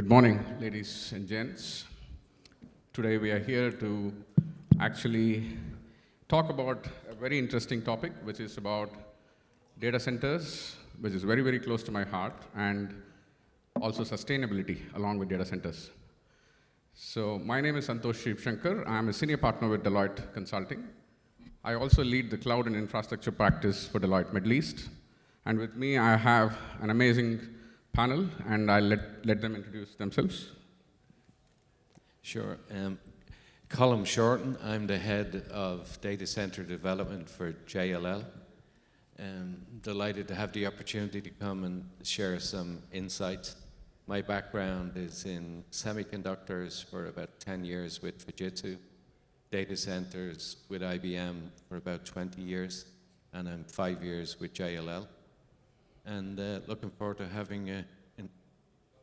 Good morning, ladies and gents. Today we are here to actually talk about a very interesting topic, which is about data centers, which is very, very close to my heart, and also sustainability along with data centers. So my name is Santosh Shivashankar. I'm a senior partner with Deloitte Consulting. I also lead the cloud and infrastructure practice for Deloitte Middle East. And with me, I have an amazing panel, and I'll let them introduce themselves. Sure. Colm Shorten, I'm the head of data center development for JLL. Delighted to have the opportunity to come and share some insights. My background is in semiconductors for about 10 years with Fujitsu, data centers with IBM for about 20 years, and I'm 5 years with JLL. And looking forward to having an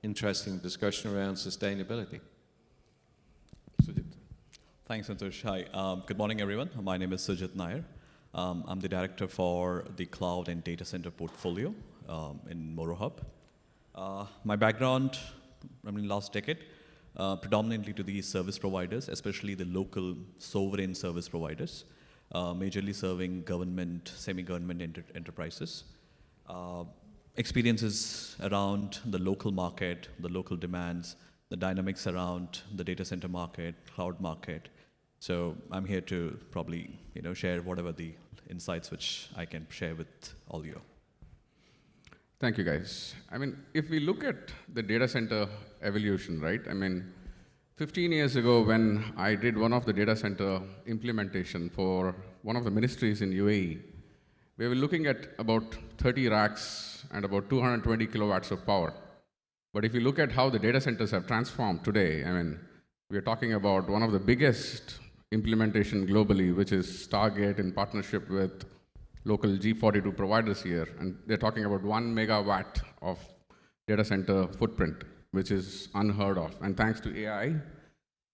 interesting discussion around sustainability. Sujit. Thanks, Santosh. Hi, good morning, everyone. My name is Sujit Nair. I'm the director for the cloud and data center portfolio in Moro Hub. My background, last decade, predominantly to the service providers, especially the local sovereign service providers, majorly serving government, semi-government enterprises. Experiences around the local market, the local demands, the dynamics around the data center market, cloud market. So I'm here to probably share whatever the insights which I can share with all you. Thank you, guys. If we look at the data center evolution, right? 15 years ago when I did one of the data center implementation for one of the ministries in UAE, we were looking at about 30 racks and about 220 kilowatts of power. But if you look at how the data centers have transformed today, we are talking about one of the biggest implementation globally, which is Stargate in partnership with local G42 providers here. And they're talking about 1 megawatt of data center footprint, which is unheard of, and thanks to AI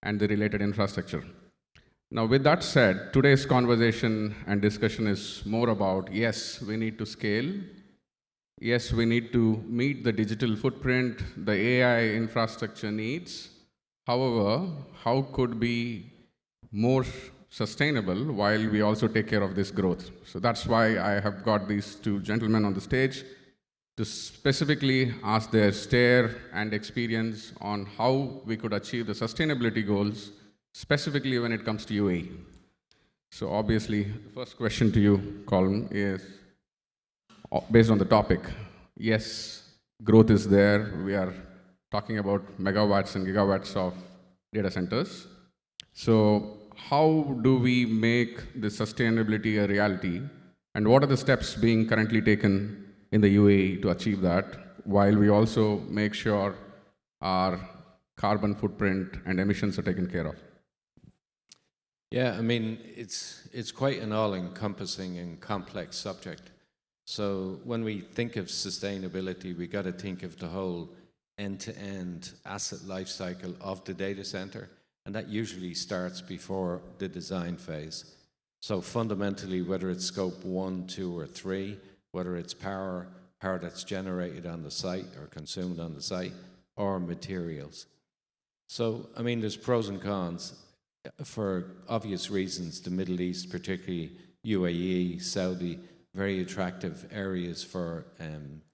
and the related infrastructure. Now, with that said, today's conversation and discussion is more about, yes, we need to scale. Yes, we need to meet the digital footprint, the AI infrastructure needs. However, how could be more sustainable while we also take care of this growth? So that's why I have got these two gentlemen on the stage to specifically ask their stare and experience on how we could achieve the sustainability goals, specifically when it comes to UAE. So obviously, the first question to you, Colm, is based on the topic. Yes, growth is there. We are talking about megawatts and gigawatts of data centers. So how do we make the sustainability a reality? And what are the steps being currently taken in the UAE to achieve that, while we also make sure our carbon footprint and emissions are taken care of? Yeah, it's quite an all-encompassing and complex subject. So when we think of sustainability, we got to think of the whole end-to-end asset life cycle of the data center, and that usually starts before the design phase. So fundamentally, whether it's scope 1, 2, or 3, whether it's power that's generated on the site or consumed on the site, or materials. So, there's pros and cons. For obvious reasons, the Middle East, particularly UAE, Saudi, very attractive areas for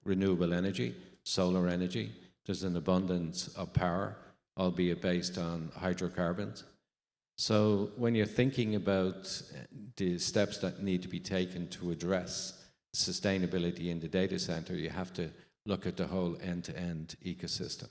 renewable energy, solar energy. There's an abundance of power, albeit based on hydrocarbons. So when you're thinking about the steps that need to be taken to address sustainability in the data center, you have to look at the whole end-to-end ecosystem.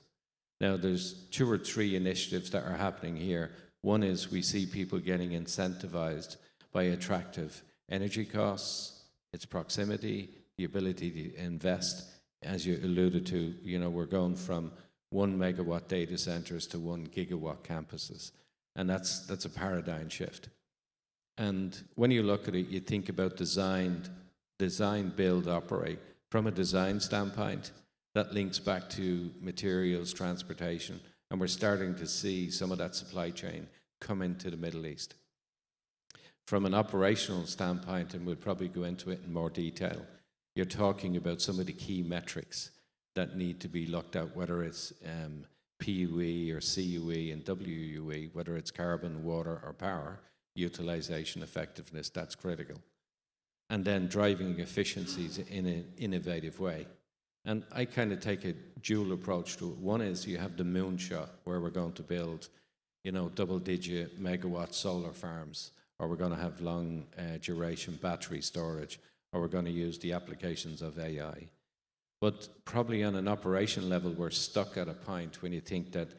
Now, there's 2 or 3 initiatives that are happening here. One is we see people getting incentivized by attractive energy costs, its proximity, the ability to invest. As you alluded to, we're going from 1 megawatt data centers to 1 gigawatt campuses. And that's a paradigm shift. And when you look at it, you think about design, build, operate. From a design standpoint, that links back to materials, transportation, and we're starting to see some of that supply chain come into the Middle East. From an operational standpoint, and we'll probably go into it in more detail, you're talking about some of the key metrics that need to be looked at, whether it's PUE or CUE and WUE, whether it's carbon, water, or power, utilization, effectiveness, that's critical. And then driving efficiencies in an innovative way. And I kind of take a dual approach to it. One is you have the moonshot, where we're going to build, double-digit megawatt solar farms, or we're going to have long duration battery storage, or we're going to use the applications of AI. But probably on an operation level, we're stuck at a point when you think that,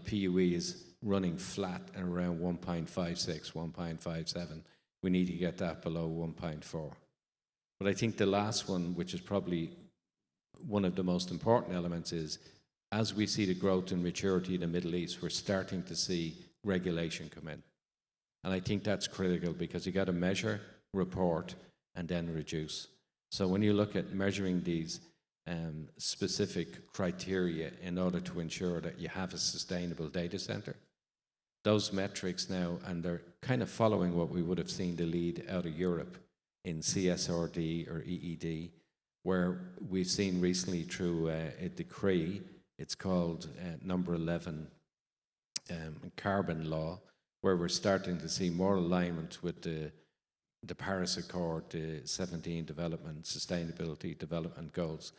PUE is running flat at around 1.56, 1.57. We need to get that below 1.4. But I think the last one, which is probably one of the most important elements, is as we see the growth and maturity in the Middle East, we're starting to see regulation come in. And I think that's critical because you got to measure, report, and then reduce. So when you look at measuring these specific criteria in order to ensure that you have a sustainable data center, those metrics now, and they're kind of following what we would have seen the lead out of Europe in CSRD or EED, where we've seen recently through a decree, it's called number 11 carbon law, where we're starting to see more alignment with the Paris Accord, the 17 sustainability development goals.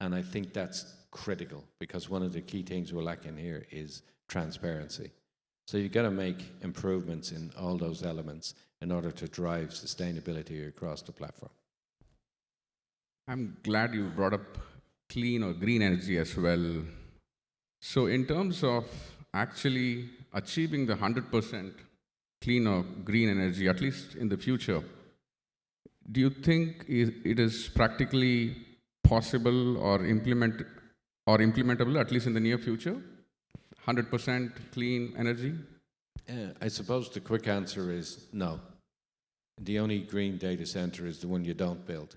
And I think that's critical because one of the key things we're lacking here is transparency. So you've got to make improvements in all those elements in order to drive sustainability across the platform. I'm glad you brought up clean or green energy as well. So in terms of actually achieving the 100% clean or green energy, at least in the future, do you think it is practically possible or implementable, at least in the near future? 100% clean energy? I suppose the quick answer is no. The only green data center is the one you don't build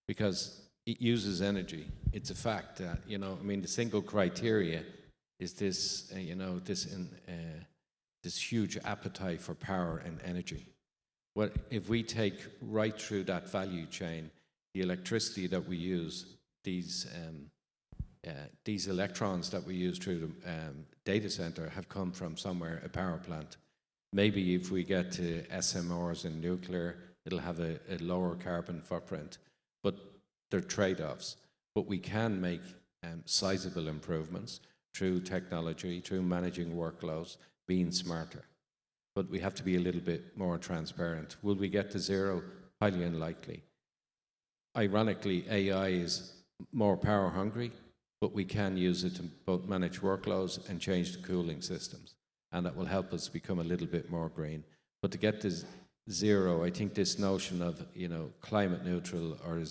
because it uses energy. It's a fact that, the single criteria is this, this huge appetite for power and energy. What if we take right through that value chain, the electricity that we use, these electrons that we use through the data center have come from somewhere, a power plant. Maybe if we get to SMRs in nuclear, it'll have a lower carbon footprint, but they're trade-offs. But we can make sizable improvements through technology, through managing workloads, being smarter. But we have to be a little bit more transparent. Will we get to zero? Highly unlikely. Ironically, AI is more power hungry, but we can use it to both manage workloads and change the cooling systems. And that will help us become a little bit more green. But to get to zero, I think this notion of, climate neutral or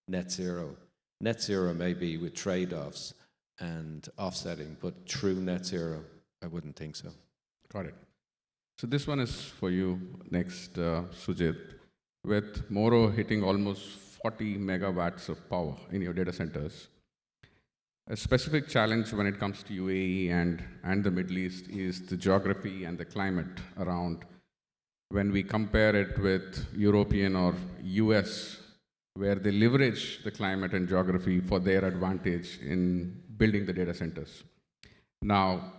net zero may be with trade-offs and offsetting, but true net zero, I wouldn't think so. Got it. So this one is for you next, Sujit. With Moro hitting almost 40 megawatts of power in your data centers, a specific challenge when it comes to UAE and the Middle East is the geography and the climate around. When we compare it with European or US, where they leverage the climate and geography for their advantage in building the data centers. Now,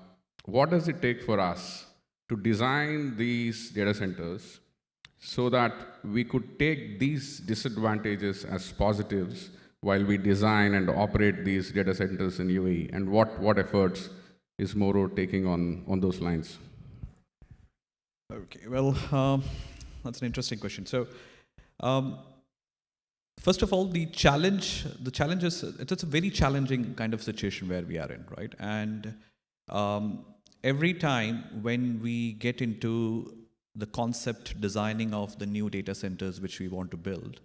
what does it take for us to design these data centers so that we could take these disadvantages as positives while we design and operate these data centers in UAE? And what efforts is Moro taking on those lines? Okay, well, that's an interesting question. So, first of all, the challenge is it's a very challenging kind of situation where we are in, right? And every time when we get into the concept designing of the new data centers which we want to build,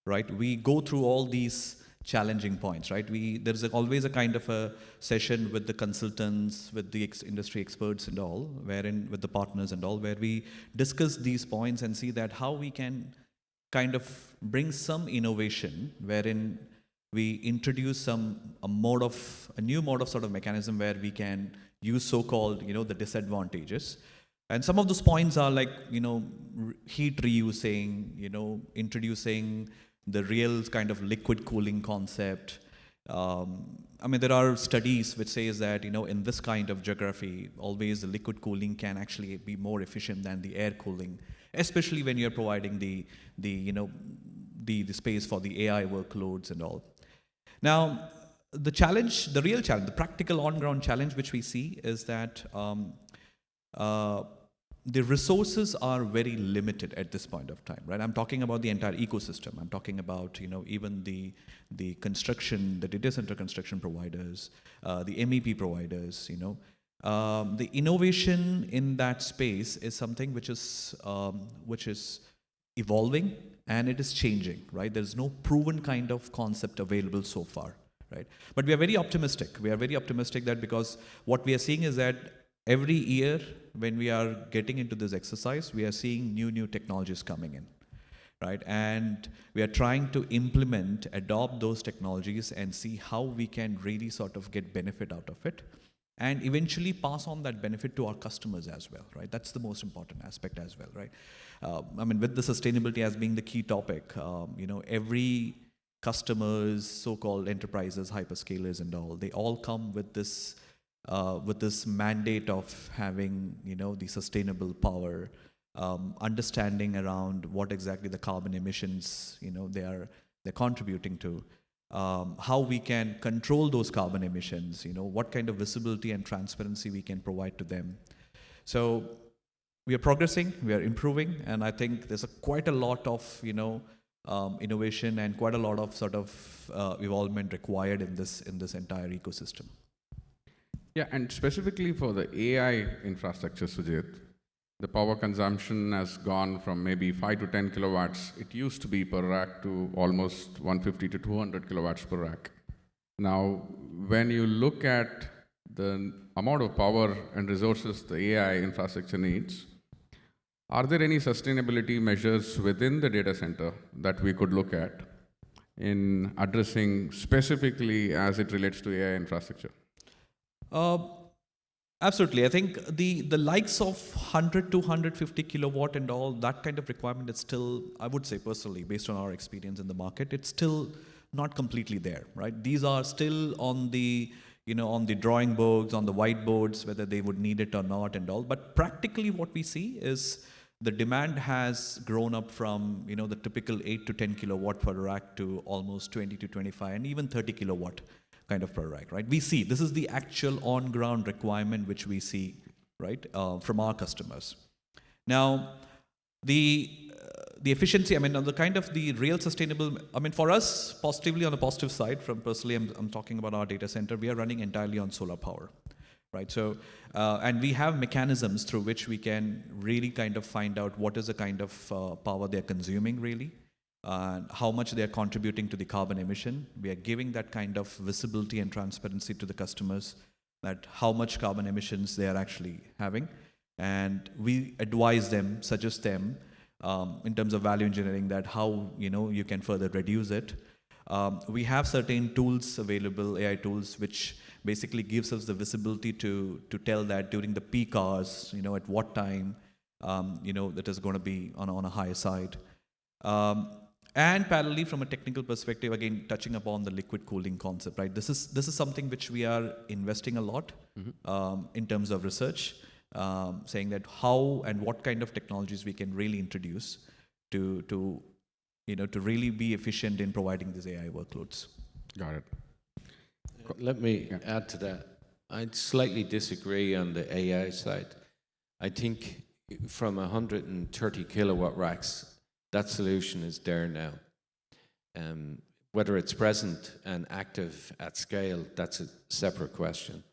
right, we go through all these challenging points, right? There's always a kind of a session with the consultants, with the industry experts and all, wherein with the partners and all, where we discuss these points and see that how we can kind of bring some innovation, wherein we introduce a new mode of sort of mechanism where we can use so-called, the disadvantages. And some of those points are like, heat reusing, introducing the real kind of liquid cooling concept, I mean, there are studies which says that, in this kind of geography, always the liquid cooling can actually be more efficient than the air cooling, especially when you're providing the space for the AI workloads and all. Now, the real challenge, the practical on-ground challenge which we see is that the resources are very limited at this point of time, right? I'm talking about the entire ecosystem. I'm talking about, even the construction, the data center construction providers, the MEP providers, the innovation in that space is something which is evolving and it is changing, right? There's no proven kind of concept available so far, right? But we are very optimistic. We are very optimistic that because what we are seeing is that every year when we are getting into this exercise, we are seeing new technologies coming in, right? And we are trying to adopt those technologies and see how we can really sort of get benefit out of it and eventually pass on that benefit to our customers as well, right? That's the most important aspect as well, right? I mean, with the sustainability as being the key topic, every customers, so-called enterprises, hyperscalers and all, they all come with this mandate of having, the sustainable power, understanding around what exactly the carbon emissions, they're contributing to, how we can control those carbon emissions, what kind of visibility and transparency we can provide to them. So we are progressing, we are improving, and I think there's quite a lot of, innovation and quite a lot of sort of evolvement required in this entire ecosystem. Yeah, and specifically for the AI infrastructure, Sujit, the power consumption has gone from maybe 5 to 10 kilowatts. It used to be per rack to almost 150 to 200 kilowatts per rack. Now, when you look at the amount of power and resources the AI infrastructure needs, are there any sustainability measures within the data center that we could look at in addressing specifically as it relates to AI infrastructure? Absolutely. I think the likes of 100 to 150 kilowatt and all, that kind of requirement is still, I would say personally, based on our experience in the market, it's still not completely there, right? These are still on the, on the drawing boards, on the whiteboards, whether they would need it or not and all. But practically what we see is the demand has grown up from, the typical 8 to 10 kilowatt per rack to almost 20 to 25 and even 30 kilowatt kind of per rack, right? We see this is the actual on-ground requirement which we see, right, from our customers. Now, the efficiency, I mean, on the kind of the real sustainable, I mean, for us, positively on the positive side, from personally, I'm talking about our data center, we are running entirely on solar power, right? So, and we have mechanisms through which we can really kind of find out what is the kind of power they're consuming really, how much they're contributing to the carbon emission. We are giving that kind of visibility and transparency to the customers, that how much carbon emissions they are actually having. And we advise them, suggest them, in terms of value engineering, that how you can further reduce it. We have certain tools available, AI tools, which basically gives us the visibility to tell that during the peak hours, at what time, that is going to be on a higher side. And parallelly, from a technical perspective, again, touching upon the liquid cooling concept, right? This is something which we are investing a lot in terms of research, saying that how and what kind of technologies we can really introduce to really be efficient in providing these AI workloads. Got it. Let me add to that. I'd slightly disagree on the AI side. I think from 130 kilowatt racks, that solution is there now. Whether it's present and active at scale, that's a separate question.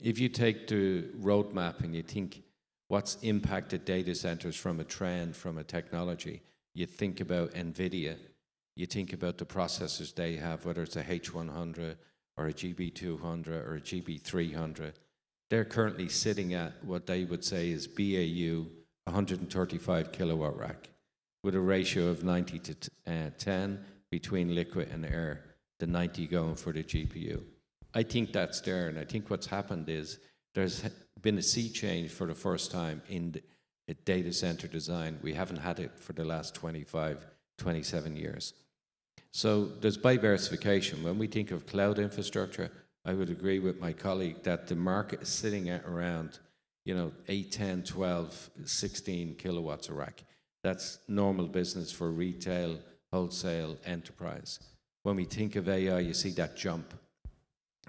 If you take the roadmap and you think what's impacted data centers from a trend, from a technology, you think about NVIDIA, you think about the processors they have, whether it's a H100 or a GB200 or a GB300, they're currently sitting at what they would say is BAU 135 kilowatt rack with a ratio of 90 to 10 between liquid and air, the 90 going for the GPU. I think that's there, and I think what's happened is there's been a sea change for the first time in the data center design. We haven't had it for the last 25, 27 years. So there's diversification. When we think of cloud infrastructure, I would agree with my colleague that the market is sitting at around 8, 10, 12, 16 kilowatts a rack. That's normal business for retail, wholesale, enterprise. When we think of AI, you see that jump.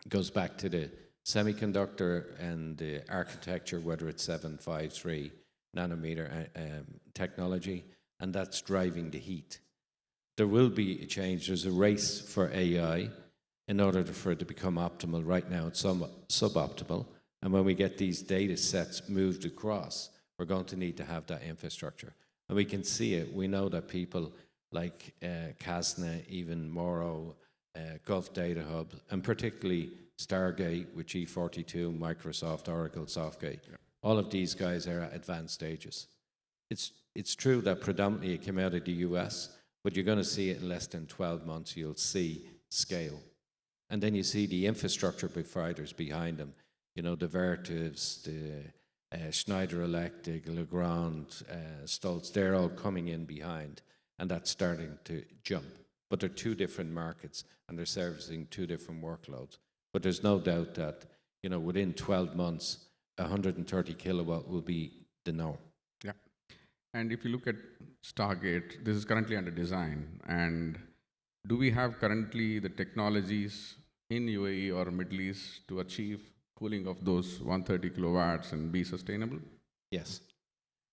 It goes back to the semiconductor and the architecture, whether it's 753 nanometer technology, and that's driving the heat. There will be a change. There's a race for AI in order for it to become optimal. Right now, it's suboptimal. And when we get these data sets moved across, we're going to need to have that infrastructure. And we can see it. We know that people like Casna, even Moro, Gulf Data Hub, and particularly Stargate with G42, Microsoft, Oracle, Softgate, all of these guys are at advanced stages. It's true that predominantly it came out of the US, but you're going to see it in less than 12 months. You'll see scale. And then you see the infrastructure providers behind them, the Vertivs, the Schneider Electric, Legrand, Stolz, they're all coming in behind, and that's starting to jump. But they're two different markets, and they're servicing two different workloads. But there's no doubt that, within 12 months, 130 kilowatt will be the norm. Yeah. And if you look at Stargate, this is currently under design. And do we have currently the technologies in UAE or Middle East to achieve cooling of those 130 kilowatts and be sustainable? Yes.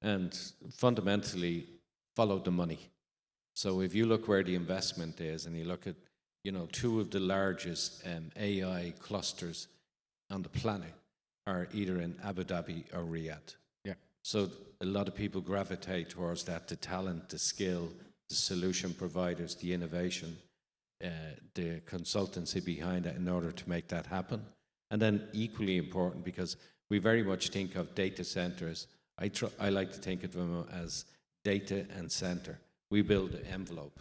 And fundamentally, follow the money. So if you look where the investment is and you look at, two of the largest AI clusters on the planet are either in Abu Dhabi or Riyadh. Yeah. So a lot of people gravitate towards that, the talent, the skill, the solution providers, the innovation, the consultancy behind it in order to make that happen. And then equally important, because we very much think of data centers, I like to think of them as data and center. We build an envelope.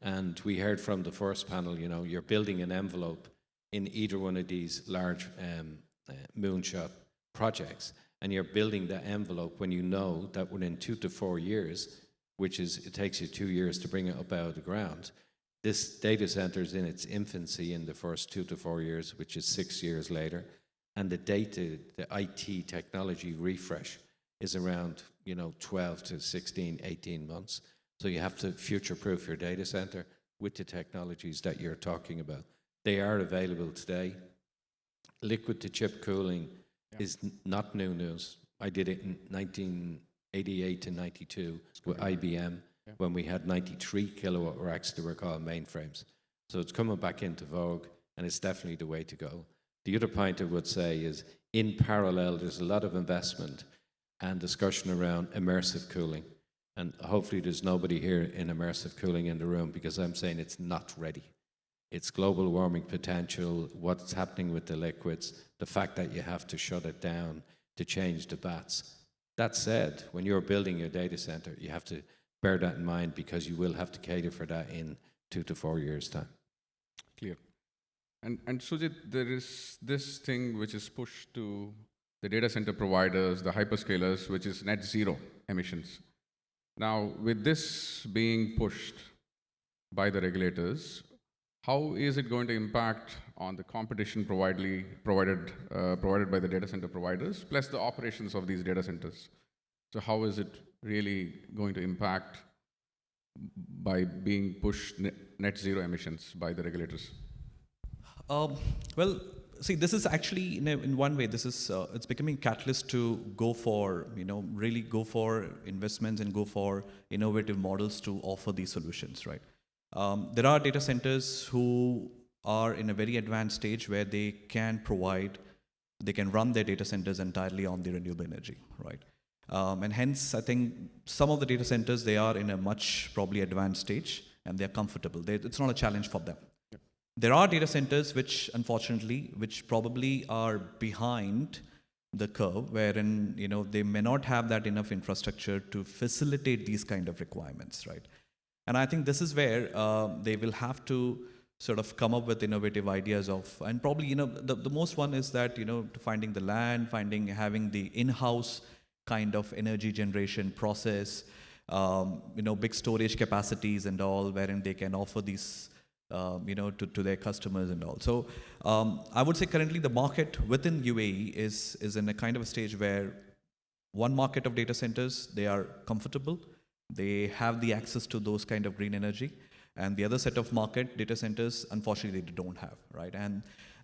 And we heard from the first panel, you're building an envelope in either one of these large moonshot projects. And you're building that envelope when you know that within 2 to 4 years, it takes you 2 years to bring it up out of the ground. This data center is in its infancy in the first 2 to 4 years, which is 6 years later. And the IT technology refresh is around, 12 to 16, 18 months. So you have to future-proof your data center with the technologies that you're talking about. They are available today. Liquid-to-chip cooling is not new news. I did it in 1988 to 92 with IBM when we had 93 kilowatt racks that were called mainframes. So it's coming back into vogue, and it's definitely the way to go. The other point I would say is, in parallel, there's a lot of investment and discussion around immersive cooling. And hopefully there's nobody here in immersive cooling in the room, because I'm saying it's not ready. It's global warming potential, what's happening with the liquids, the fact that you have to shut it down to change the bats. That said, when you're building your data center, you have to bear that in mind, because you will have to cater for that in 2 to 4 years' time. Clear. And Sujit, there is this thing which is pushed to the data center providers, the hyperscalers, which is net zero emissions. Now, with this being pushed by the regulators, how is it going to impact on the competition provided by the data center providers, plus the operations of these data centers? So how is it really going to impact by being pushed net zero emissions by the regulators? Well, see, this is actually, in one way, this is it's becoming a catalyst to go for, really go for investments and go for innovative models to offer these solutions, right? There are data centers who are in a very advanced stage where they can run their data centers entirely on the renewable energy, right? And hence, I think some of the data centers, they are in a much probably advanced stage, and they're comfortable. It's not a challenge for them. There are data centers which probably are behind the curve, wherein they may not have that enough infrastructure to facilitate these kind of requirements, right? And I think this is where they will have to sort of come up with innovative ideas of, and probably the most one is that finding the land, having the in-house kind of energy generation process, big storage capacities and all, wherein they can offer these to their customers and all. So I would say currently the market within UAE is in a kind of a stage where one market of data centers, they are comfortable, they have the access to those kind of green energy, and the other set of market data centers, unfortunately, they don't have, right?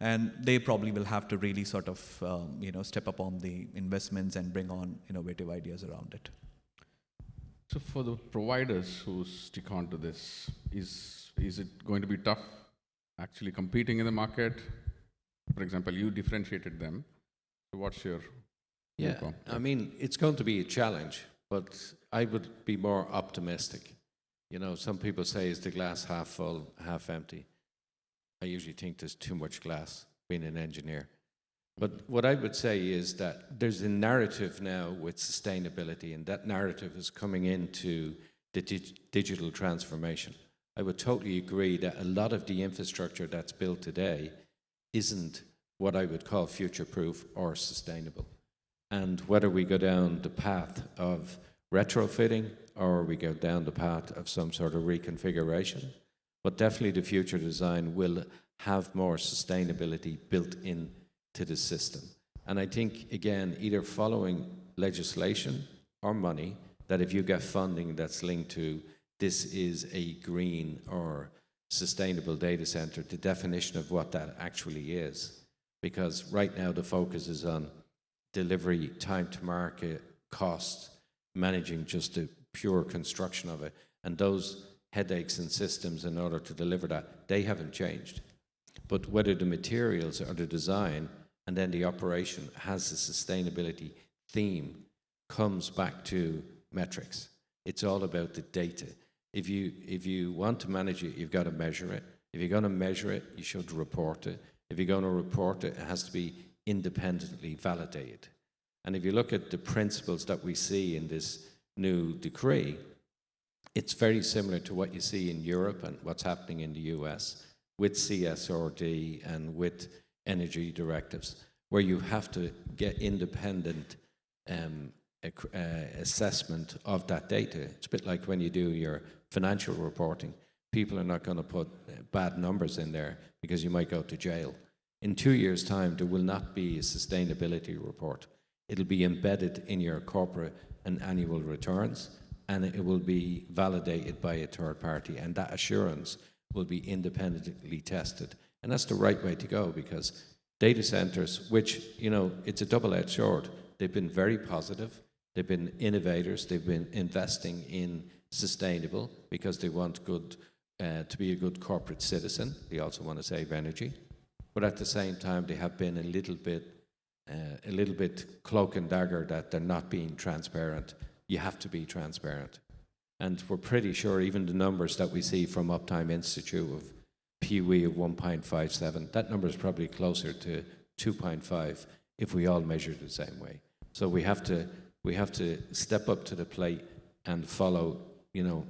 And they probably will have to really sort of step up on the investments and bring on innovative ideas around it. So for the providers who stick on to this, is it going to be tough actually competing in the market? For example, you differentiated them. So what's your Yeah, I mean, it's going to be a challenge, but I would be more optimistic. You know, some people say, is the glass half full, half empty? I usually think there's too much glass, being an engineer. But what I would say is that there's a narrative now with sustainability, and that narrative is coming into the digital transformation. I would totally agree that a lot of the infrastructure that's built today isn't what I would call future-proof or sustainable. And whether we go down the path of retrofitting or we go down the path of some sort of reconfiguration, but definitely the future design will have more sustainability built in to the system. And I think, again, either following legislation or money, that if you get funding that's linked to this is a green or sustainable data center, the definition of what that actually is. Because right now the focus is on delivery, time to market, cost, managing just the pure construction of it. And those headaches and systems in order to deliver that, they haven't changed. But whether the materials or the design and then the operation has a sustainability theme comes back to metrics. It's all about the data. If you want to manage it, you've got to measure it. If you're going to measure it, you should report it. If you're going to report it, it has to be independently validated. And if you look at the principles that we see in this new decree, it's very similar to what you see in Europe and what's happening in the US with CSRD and with energy directives, where you have to get independent assessment of that data. It's a bit like when you do your financial reporting. People are not going to put bad numbers in there because you might go to jail. In 2 years' time, there will not be a sustainability report. It'll be embedded in your corporate and annual returns, and it will be validated by a third party, and that assurance will be independently tested. And that's the right way to go, because data centers, which, you know, it's a double-edged sword. They've been very positive. They've been innovators. They've been investing in sustainable because they want to be a good corporate citizen. They also want to save energy. But at the same time, they have been a little bit cloak and dagger that they're not being transparent. You have to be transparent. And we're pretty sure even the numbers that we see from Uptime Institute of PUE of 1.57, that number is probably closer to 2.5 if we all measured the same way. So we have to step up to the plate and follow, you know,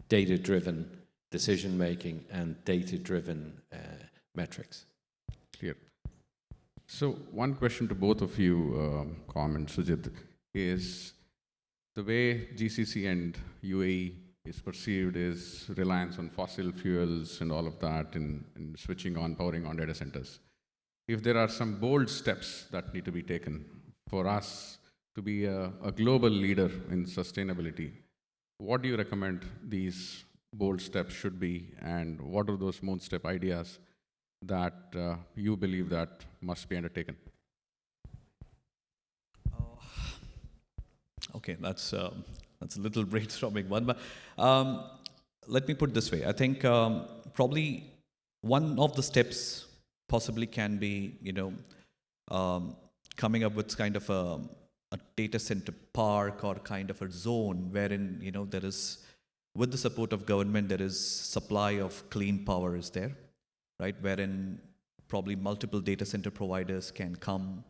data-driven decision-making and data-driven metrics. Clear. So one question to both of you, Com and Sujit, is the way GCC and UAE is perceived is reliance on fossil fuels and all of that in switching on, powering on data centers. If there are some bold steps that need to be taken for us to be a global leader in sustainability, what do you recommend these bold steps should be, and what are those bold step ideas that you believe that must be undertaken? Okay, that's a little brainstorming one, but let me put it this way. I think probably one of the steps possibly can be, coming up with kind of a data center park or kind of a zone wherein, there is, with the support of government, there is supply of clean power is there, right? Wherein probably multiple data center providers can come,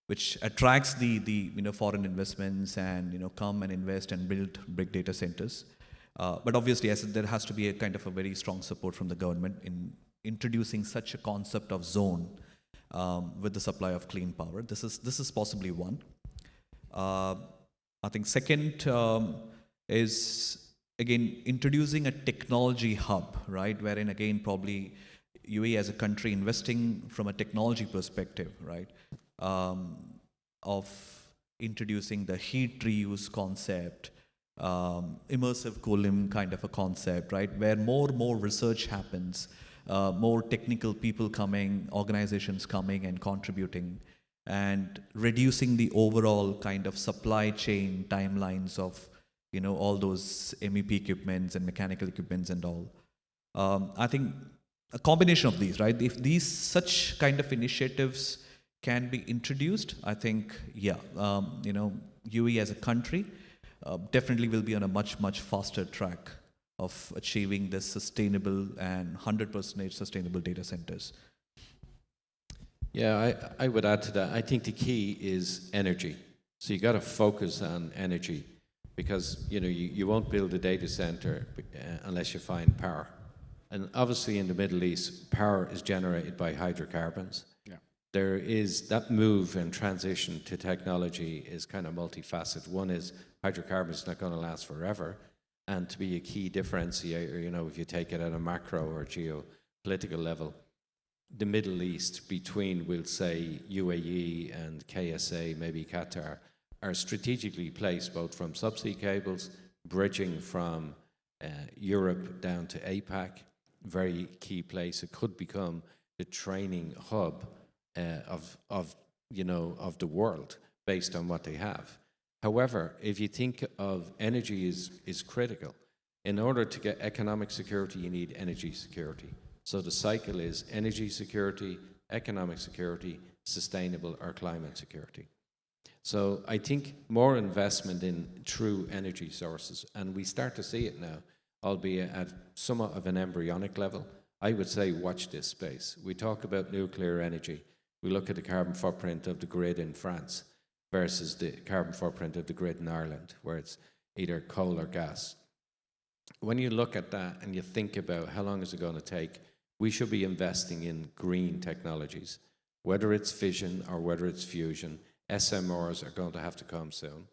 which attracts the foreign investments and come and invest and build big data centers. But obviously, as there has to be a kind of a very strong support from the government in introducing such a concept of zone with the supply of clean power. This is possibly one. I think second is again, introducing a technology hub, right? Wherein, again, probably UAE as a country investing from a technology perspective, right? Of introducing the heat reuse concept, immersive cooling kind of a concept, right? Where more research happens, more technical people coming, organizations coming and contributing, and reducing the overall kind of supply chain timelines of, you know, all those MEP equipments and mechanical equipments and all. I think a combination of these, right? If these such kind of initiatives can be introduced, I think, yeah, you know, UAE as a country definitely will be on a much faster track of achieving this sustainable and 100% sustainable data centers. Yeah, I would add to that. I think the key is energy. So you got to focus on energy, because you know you won't build a data center unless you find power. And obviously in the Middle East, power is generated by hydrocarbons. Yeah. There is that move and transition to technology is kind of multifaceted. One is hydrocarbons not going to last forever, and to be a key differentiator, you know, if you take it at a macro or geopolitical level, the Middle East between, we'll say, UAE and KSA, maybe Qatar, are strategically placed both from subsea cables, bridging from Europe down to APAC, very key place. It could become the training hub of the world based on what they have. However, if you think of energy is critical. In order to get economic security, you need energy security. So the cycle is energy security, economic security, sustainable or climate security. So I think more investment in true energy sources, and we start to see it now, albeit at somewhat of an embryonic level. I would say watch this space. We talk about nuclear energy. We look at the carbon footprint of the grid in France versus the carbon footprint of the grid in Ireland, where it's either coal or gas. When you look at that and you think about how long is it going to take, we should be investing in green technologies, whether it's fission or whether it's fusion. SMRs are going to have to come soon.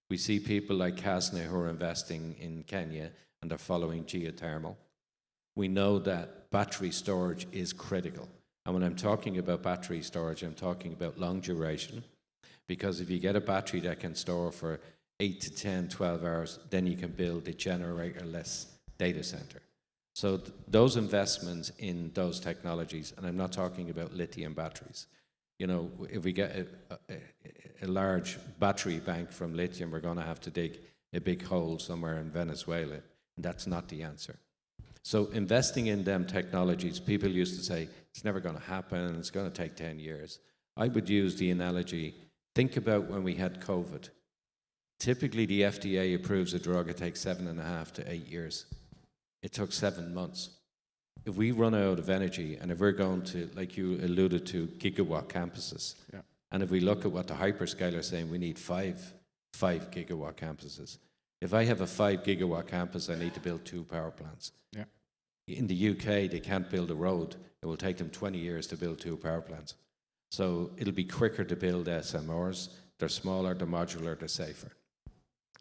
We see people like Casna who are investing in Kenya and they're following geothermal. We know that battery storage is critical. And when I'm talking about battery storage, I'm talking about long duration, because if you get a battery that can store for 8 to 10, 12 hours, then you can build a generator-less data center. So those investments in those technologies, and I'm not talking about lithium batteries. You know, if we get a large battery bank from lithium, we're going to have to dig a big hole somewhere in Venezuela, and that's not the answer. So investing in them technologies, people used to say, it's never going to happen, it's going to take 10 years. I would use the analogy, think about when we had COVID. Typically, the FDA approves a drug, it takes 7.5 to 8 years. It took 7 months. If we run out of energy, and if we're going to, like you alluded to, gigawatt campuses, Yeah. and if we look at what the hyperscalers are saying, we need five gigawatt campuses. If I have a 5 gigawatt campus, I need to build 2 power plants. Yeah. In the UK, they can't build a road. It will take them 20 years to build 2 power plants. So it'll be quicker to build SMRs. They're smaller, they're modular, they're safer.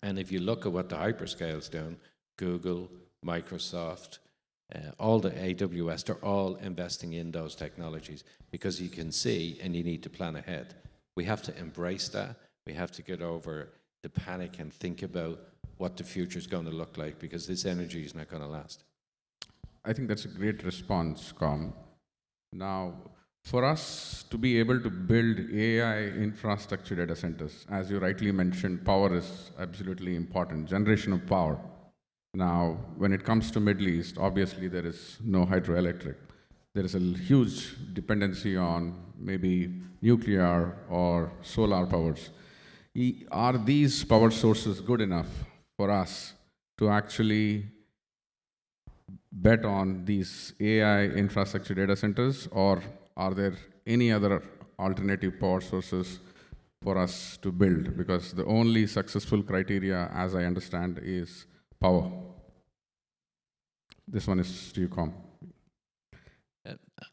And if you look at what the hyperscales doing, Google, Microsoft, all the AWS, they're all investing in those technologies because you can see and you need to plan ahead. We have to embrace that. We have to get over the panic and think about what the future is going to look like, because this energy is not going to last. I think that's a great response, Com. Now, for us to be able to build AI infrastructure data centers, as you rightly mentioned, power is absolutely important, generation of power. Now, when it comes to Middle East, obviously there is no hydroelectric. There is a huge dependency on maybe nuclear or solar powers. Are these power sources good enough for us to actually bet on these AI infrastructure data centers, or are there any other alternative power sources for us to build? Because the only successful criteria, as I understand, is power. This one is to you, Com.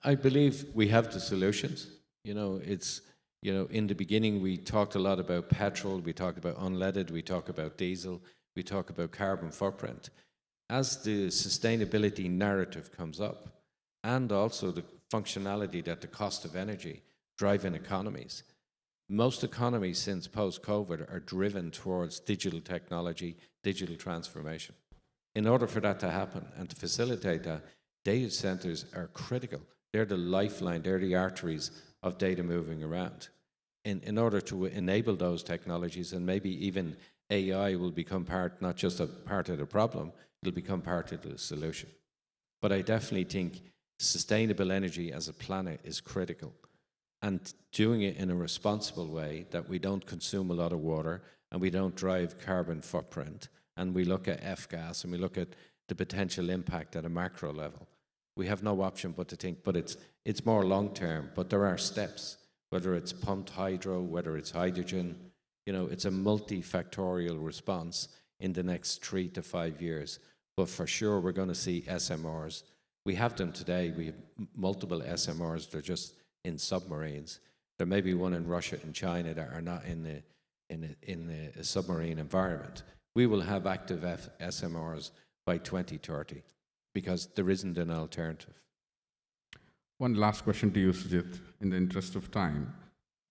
I believe we have the solutions. You know, it's, you know, in the beginning we talked a lot about petrol, we talked about unleaded, we talk about diesel, we talk about carbon footprint. as the sustainability narrative comes up, and also the functionality that the cost of energy driving economies, most economies since post-COVID are driven towards digital technology, digital transformation. In order for that to happen and to facilitate that, data centers are critical. They're the lifeline, they're the arteries of data moving around. In order to enable those technologies, and maybe even AI will become part, not just a part of the problem, it'll become part of the solution. But I definitely think sustainable energy as a planet is critical. And doing it in a responsible way, that we don't consume a lot of water and we don't drive carbon footprint, and we look at F-gas and we look at the potential impact at a macro level. We have no option but to think, but it's more long-term, but there are steps, whether it's pumped hydro, whether it's hydrogen, you know, it's a multifactorial response in the next 3 to 5 years. But for sure, we're going to see SMRs. We have them today. We have multiple SMRs. They're just in submarines. There may be one in Russia and China that are not in a submarine environment. We will have active SMRs by 2030 because there isn't an alternative. One last question to you, Sujit, in the interest of time.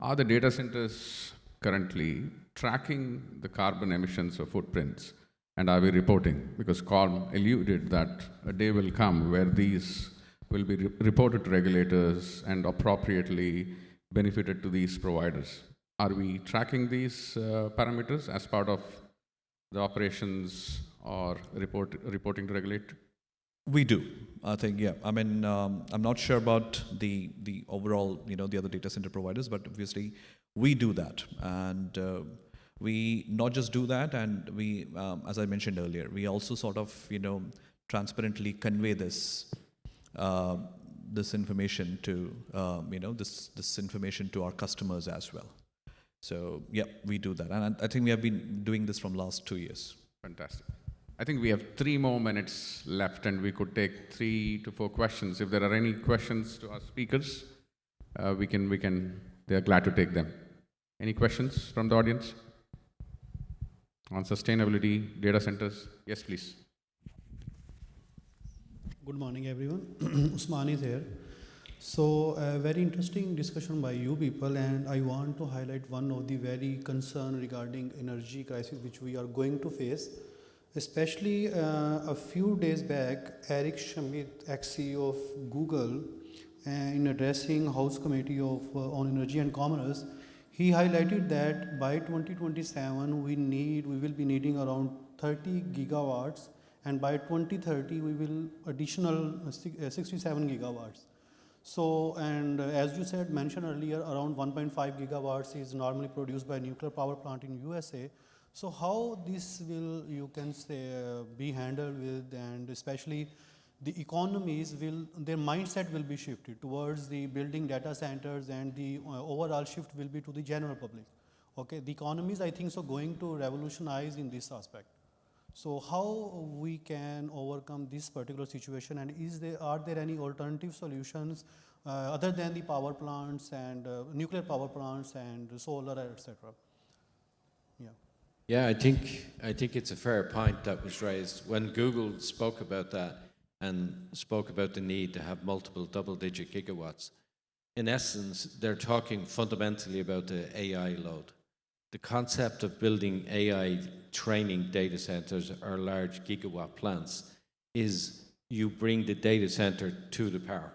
Are the data centers currently tracking the carbon emissions or footprints? And are we reporting? Because Colm alluded that a day will come where these will be reported to regulators and appropriately benefited to these providers. Are we tracking these parameters as part of the operations or reporting to regulator? We do. I think, yeah. I mean, I'm not sure about the overall, the other data center providers, but obviously we do that. And we not just do that, and we, as I mentioned earlier, we also sort of, transparently convey this this information to, this information to our customers as well. So, yeah, we do that. And I think we have been doing this from last 2 years. Fantastic. I think we have 3 more minutes left, and we could take 3 to 4 questions. If there are any questions to our speakers, they are glad to take them. Any questions from the audience on sustainability, data centers? Yes, please. Good morning, everyone. Usman is here. So, a very interesting discussion by you people, and I want to highlight one of the very concern regarding energy crisis which we are going to face. Especially a few days back, Eric Schmidt, ex-CEO of Google, in addressing House Committee on Energy and Commerce, he highlighted that by 2027 we will be needing around 30 gigawatts, and by 2030 we will additional 67 gigawatts. So, and as you mentioned earlier, around 1.5 gigawatts is normally produced by nuclear power plant in USA. So how this will, you can say, be handled with, and especially the economies their mindset will be shifted towards the building data centers, and the overall shift will be to the general public. Okay, the economies, I think, so going to revolutionize in this aspect. So how we can overcome this particular situation, and are there any alternative solutions other than the power plants and nuclear power plants and solar, etc.? Yeah. Yeah, I think it's a fair point that was raised. When Google spoke about that and spoke about the need to have multiple double-digit gigawatts, in essence, they're talking fundamentally about the AI load. The concept of building AI training data centers or large gigawatt plants is you bring the data center to the power.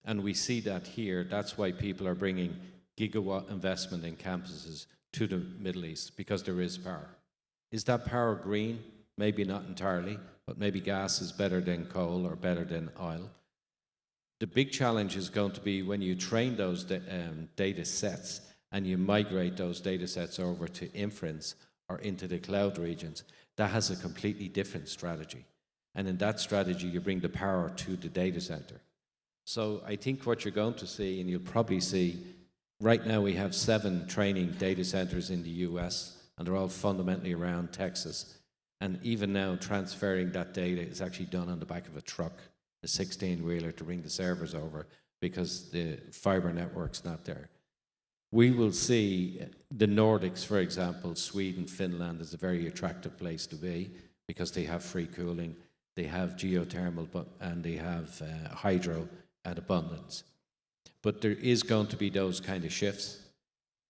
And we see that here. That's why people are bringing gigawatt investment in campuses to the Middle East, because there is power. Is that power green? Maybe not entirely, but maybe gas is better than coal or better than oil. The big challenge is going to be when you train those data sets and you migrate those data sets over to inference or into the cloud regions. That has a completely different strategy. And in that strategy, you bring the power to the data center. So I think what you're going to see, and you'll probably see, right now we have 7 training data centers in the US, and they're all fundamentally around Texas. And even now, transferring that data is actually done on the back of a truck, a 16-wheeler, to bring the servers over, because the fiber network's not there. We will see the Nordics, for example, Sweden, Finland is a very attractive place to be because they have free cooling. they have geothermal, and they have hydro at abundance. But there is going to be those kind of shifts.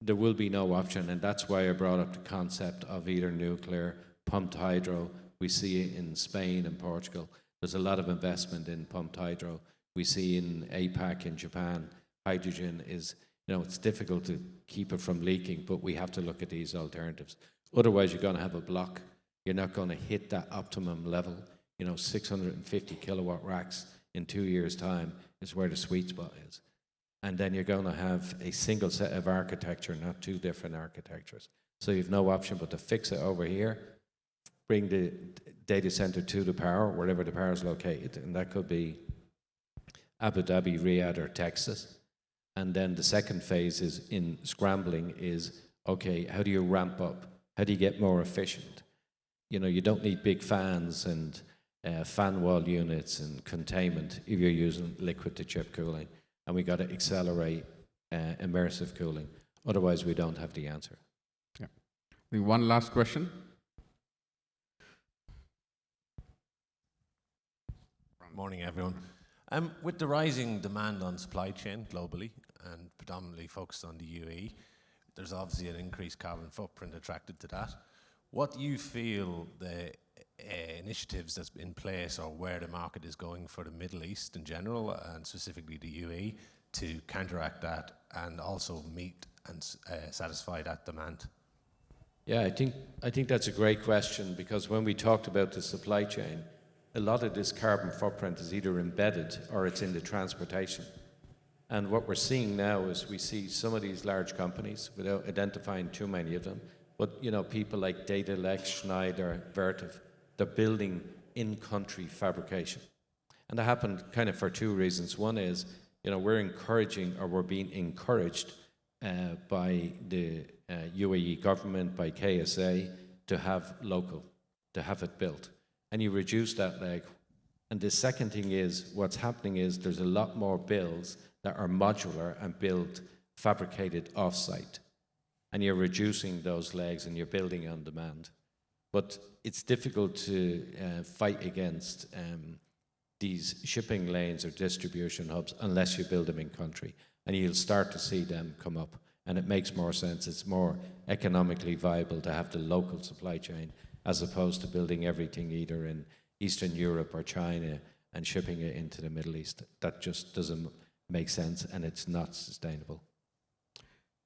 There will be no option, and that's why I brought up the concept of either nuclear, pumped hydro. We see it in Spain and Portugal. There's a lot of investment in pumped hydro. We see in APAC in Japan, hydrogen is, it's difficult to keep it from leaking, but we have to look at these alternatives. Otherwise, you're going to have a block. You're not going to hit that optimum level. 650 kilowatt racks in 2 years' time is where the sweet spot is. And then you're going to have a single set of architecture, not two different architectures. So you have no option but to fix it over here, bring the data center to the power, wherever the power is located, and that could be Abu Dhabi, Riyadh, or Texas. And then the second phase is in scrambling is, okay, how do you ramp up? How do you get more efficient? You don't need big fans and fan wall units and containment if you're using liquid-to-chip cooling. And we got to accelerate immersive cooling. Otherwise, we don't have the answer. Yeah. I think one last question. Morning, everyone. With the rising demand on supply chain globally and predominantly focused on the UAE, there's obviously an increased carbon footprint attracted to that. What do you feel the initiatives that's in place, or where the market is going for the Middle East in general, and specifically the UAE, to counteract that and also meet and satisfy that demand? Yeah, I think that's a great question, because when we talked about the supply chain, a lot of this carbon footprint is either embedded or it's in the transportation. And what we're seeing now is we see some of these large companies, without identifying too many of them, but people like Datalec, Schneider, Vertiv, they're building in-country fabrication. And that happened kind of for two reasons. One is, we're encouraging, or we're being encouraged by the UAE government, by KSA, to have local, to have it built. And you reduce that leg. And the second thing is, what's happening is there's a lot more builds that are modular and built, fabricated off-site. And you're reducing those legs and you're building on demand. But it's difficult to fight against these shipping lanes or distribution hubs unless you build them in country. And you'll start to see them come up. And it makes more sense. It's more economically viable to have the local supply chain as opposed to building everything either in Eastern Europe or China and shipping it into the Middle East. That just doesn't make sense, and it's not sustainable.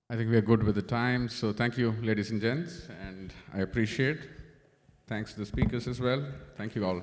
I think we are good with the time, so thank you, ladies and gents, and I appreciate. Thanks to the speakers as well. Thank you all.